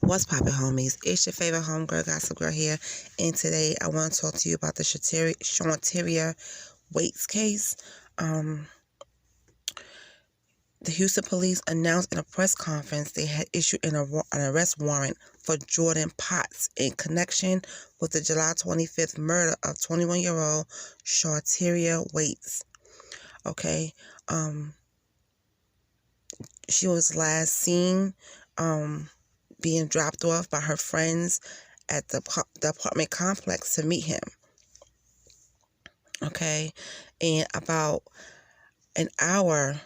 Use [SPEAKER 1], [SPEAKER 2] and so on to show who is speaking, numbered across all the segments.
[SPEAKER 1] What's poppin', homies? It's your favorite homegirl, Gossip Girl here, and today I want to talk to you about the Shawtyeria Waites case. The Houston police announced in a press conference they had issued an arrest warrant for Jordan Potts in connection with the July 25th murder of 21-year-old Shawtyeria Waites. Okay, she was last seen being dropped off by her friends at the apartment complex to meet him. Okay, and about an hour,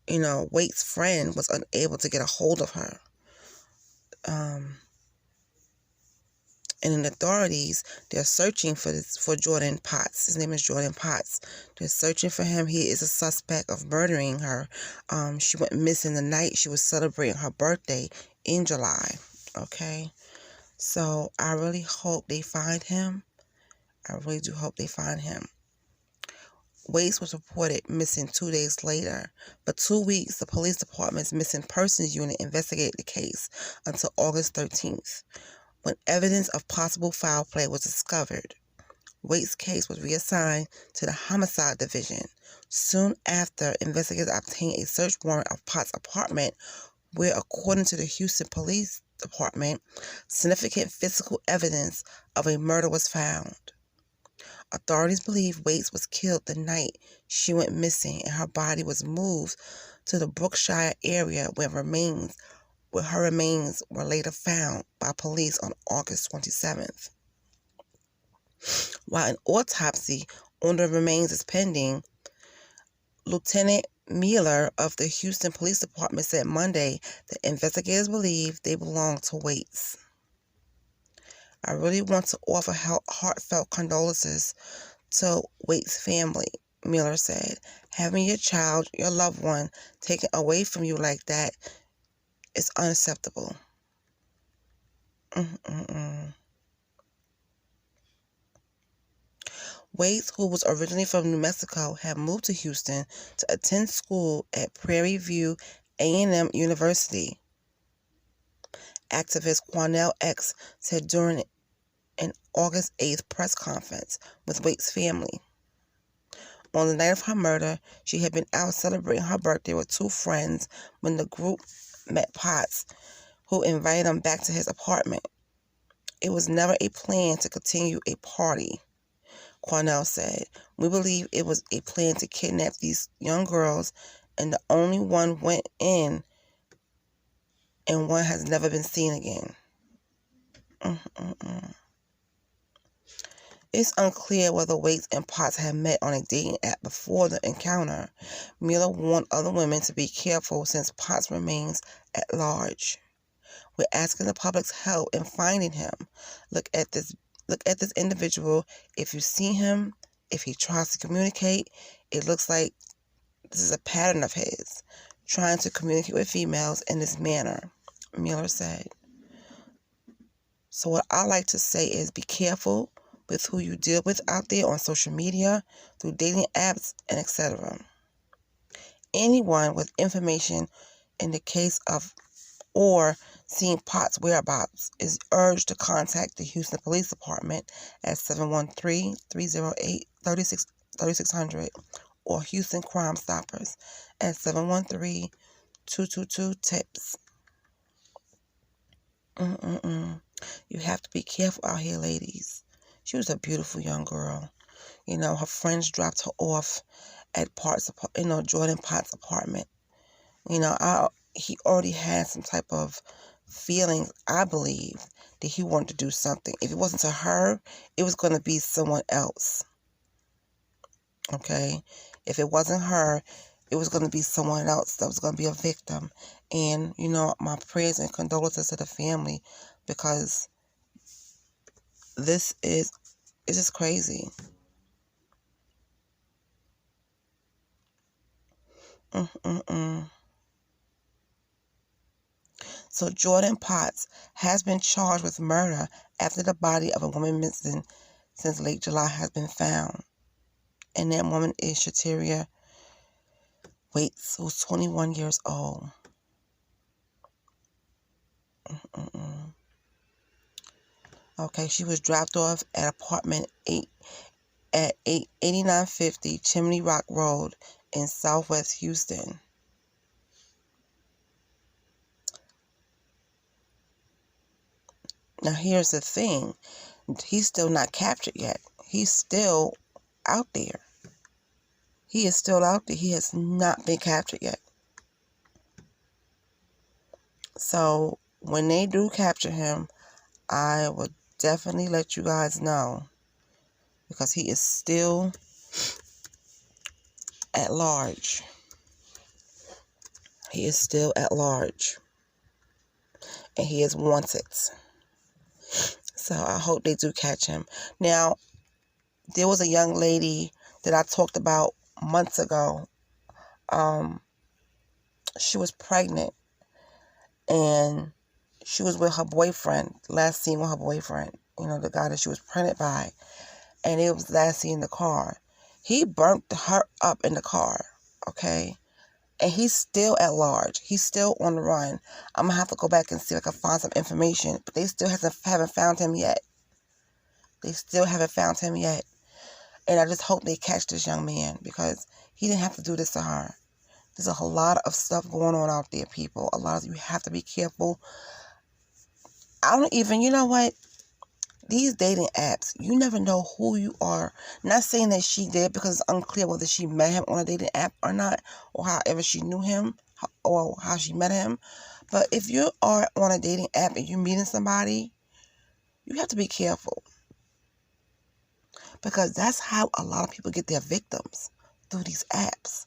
[SPEAKER 1] Waite's friend was unable to get a hold of her. And in authorities, they're searching for Jordan Potts. His name is Jordan Potts. They're searching for him. He is a suspect of murdering her. She went missing the night she was celebrating her birthday in July. Okay, so I really hope they find him. I really do hope they find him. Waites was reported missing 2 days later. For 2 weeks, the police department's missing persons unit investigated the case until August 13th, when evidence of possible foul play was discovered. Waites' case was reassigned to the Homicide Division. Soon after, investigators obtained a search warrant of Potts' apartment, where, according to the Houston Police Department, significant physical evidence of a murder was found. Authorities believe Waites was killed the night she went missing, and her body was moved to the Brookshire area where her remains were later found by police on August 27th. While an autopsy on the remains is pending, Lieutenant Mueller of the Houston Police Department said Monday that investigators believe they belong to Waites. I really want to offer heartfelt condolences to Waites' family, Mueller said. Having your child, your loved one, taken away from you like that is unacceptable. Waites, who was originally from New Mexico, had moved to Houston to attend school at Prairie View A&M University. Activist Quanell X said during an August 8th press conference with Waites' family. On the night of her murder, she had been out celebrating her birthday with two friends when the group met Potts, who invited them back to his apartment. It was never a plan to continue a party, Quanell said. We believe it was a plan to kidnap these young girls, and the only one went in, and one has never been seen again. It's unclear whether Waites and Potts had met on a dating app before the encounter. Mueller warned other women to be careful since Potts remains at large. We're asking the public's help in finding him. Look at this individual. If you see him, if he tries to communicate, it looks like this is a pattern of his, trying to communicate with females in this manner, Mueller said. So what I like to say is be careful with who you deal with out there on social media, through dating apps, and etc. Anyone with information in the case of or seeing Potts' whereabouts is urged to contact the Houston Police Department at 713-308-3600 or Houston Crime Stoppers at 713-222-TIPS. You have to be careful out here, ladies. She was a beautiful young girl. Her friends dropped her off at Jordan Potts' apartment. He already had some type of feelings, I believe, that he wanted to do something. If it wasn't to her, it was going to be someone else. Okay? If it wasn't her, it was going to be someone else that was going to be a victim. And, my prayers and condolences to the family, because it's just crazy. So Jordan Potts has been charged with murder after the body of a woman missing since late July has been found. And that woman is Shawtyeria Waites, who's 21 years old. Okay, she was dropped off at apartment 8950 Chimney Rock Road in Southwest Houston. Now here's the thing. He's still not captured yet. He's still out there. He is still out there. He has not been captured yet. So when they do capture him, I would definitely let you guys know, because he is still at large. He is still at large. And he is wanted. So I hope they do catch him. Now, there was a young lady that I talked about months ago. She was pregnant, and she was with her boyfriend, last seen with her boyfriend, you know, the guy that she was pregnant by, and it was last seen in the car. He burnt her up in the car, okay? And he's still at large. He's still on the run. I'm going to have to go back and see if I can find some information, but they still haven't found him yet. They still haven't found him yet. And I just hope they catch this young man, because he didn't have to do this to her. There's a whole lot of stuff going on out there, people. A lot of you have to be careful. I don't even, you know what? These dating apps, you never know who you are. Not saying that she did, because it's unclear whether she met him on a dating app or not, or however she knew him, or how she met him. But if you are on a dating app and you're meeting somebody, you have to be careful. Because that's how a lot of people get their victims, through these apps.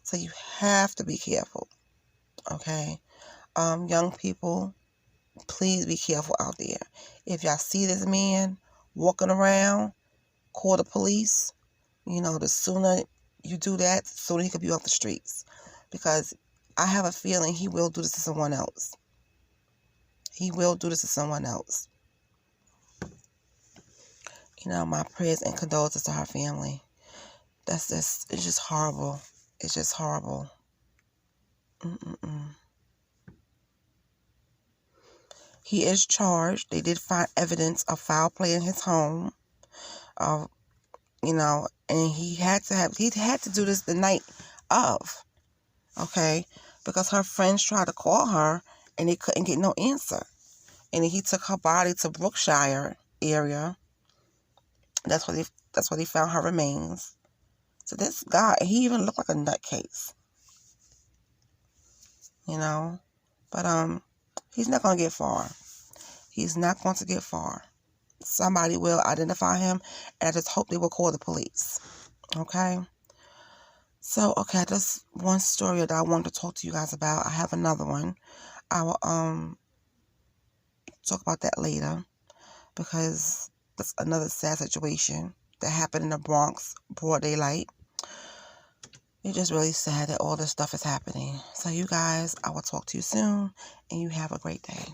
[SPEAKER 1] So you have to be careful, okay? Young people, please be careful out there. If y'all see this man walking around, call the police. You know, the sooner you do that, the sooner he could be off the streets. Because I have a feeling he will do this to someone else. He will do this to someone else. You know, my prayers and condolences to her family. It's just horrible. It's just horrible. He is charged. They did find evidence of foul play in his home. You know, and he had to do this the night of, okay? Because her friends tried to call her and they couldn't get no answer. And he took her body to Brookshire area. That's where they found her remains. So this guy, he even looked like a nutcase. You know? But he's not going to get far. He's not going to get far. Somebody will identify him, and I just hope they will call the police. Okay? So, okay, that's one story that I wanted to talk to you guys about. I have another one. I will talk about that later, because that's another sad situation that happened in the Bronx, broad daylight. It's just really sad that all this stuff is happening. So you guys, I will talk to you soon, and you have a great day.